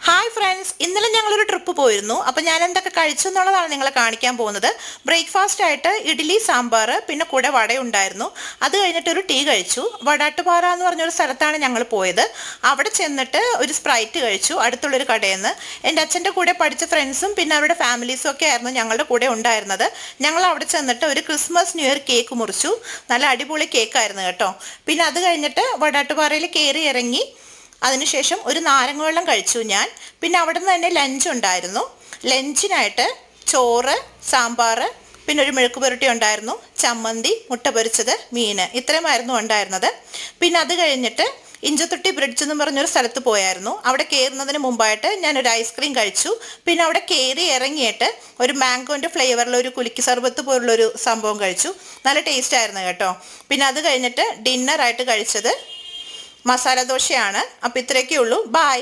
Hi friends, ഇന്നലെ ഞങ്ങളൊരു trip പോയിരുന്നു. അപ്പോൾ ഞാൻ എന്തൊക്കെ കഴിച്ചു എന്നുള്ളതാണ് നിങ്ങളെ കാണിക്കാൻ പോകുന്നത്. ബ്രേക്ക്ഫാസ്റ്റ് ആയിട്ട് ഇഡ്ഡലി, സാമ്പാർ, പിന്നെ കൂടെ വടയുണ്ടായിരുന്നു. അത് കഴിഞ്ഞിട്ട് ഒരു ടീ കഴിച്ചു. വടാട്ടുപാറ എന്ന് പറഞ്ഞൊരു സ്ഥലത്താണ് ഞങ്ങൾ പോയത്. അവിടെ ചെന്നിട്ട് ഒരു സ്പ്രൈറ്റ് കഴിച്ചു അടുത്തുള്ളൊരു കടയിൽ നിന്ന്. എൻ്റെ അച്ഛൻ്റെ കൂടെ പഠിച്ച ഫ്രണ്ട്സും പിന്നെ അവരുടെ ഫാമിലീസും ഒക്കെ ആയിരുന്നു ഞങ്ങളുടെ കൂടെ ഉണ്ടായിരുന്നത്. ഞങ്ങൾ അവിടെ ചെന്നിട്ട് ഒരു ക്രിസ്മസ് ന്യൂ ഇയർ കേക്ക് മുറിച്ചു. നല്ല അടിപൊളി കേക്കായിരുന്നു കേട്ടോ. പിന്നെ അത് കഴിഞ്ഞിട്ട് വടാട്ടുപാറയിൽ കയറി ഇറങ്ങി അതിനുശേഷം ഒരു നാരങ്ങ വെള്ളം കഴിച്ചു ഞാൻ. പിന്നെ അവിടെ നിന്ന് തന്നെ ലഞ്ച് ഉണ്ടായിരുന്നു. ലഞ്ചിനായിട്ട് ചോറ്, സാമ്പാർ, പിന്നെ ഒരു മെഴുക്ക് പുരട്ടി ഉണ്ടായിരുന്നു, ചമ്മന്തി, മുട്ട പൊരിച്ചത്, മീൻ, ഇത്രയുമായിരുന്നു ഉണ്ടായിരുന്നത്. പിന്നെ അത് കഴിഞ്ഞിട്ട് ഇഞ്ചത്തൊട്ടി ബ്രിഡ്ജ് എന്ന് പറഞ്ഞൊരു സ്ഥലത്ത് പോയായിരുന്നു. അവിടെ കയറുന്നതിന് മുമ്പായിട്ട് ഞാനൊരു ഐസ്ക്രീം കഴിച്ചു. പിന്നെ അവിടെ കയറി ഇറങ്ങിയിട്ട് ഒരു മാംഗോൻ്റെ ഫ്ലേവറിൽ ഒരു കുലുക്കി സർബത്ത് പോലുള്ളൊരു സംഭവം കഴിച്ചു. നല്ല ടേസ്റ്റ് ആയിരുന്നു കേട്ടോ. പിന്നെ അത് കഴിഞ്ഞിട്ട് ഡിന്നറായിട്ട് കഴിച്ചത് മസാല ദോശയാണ്. അപ്പോൾ ഇത്രയൊക്കെ ഉള്ളൂ. ബായ്.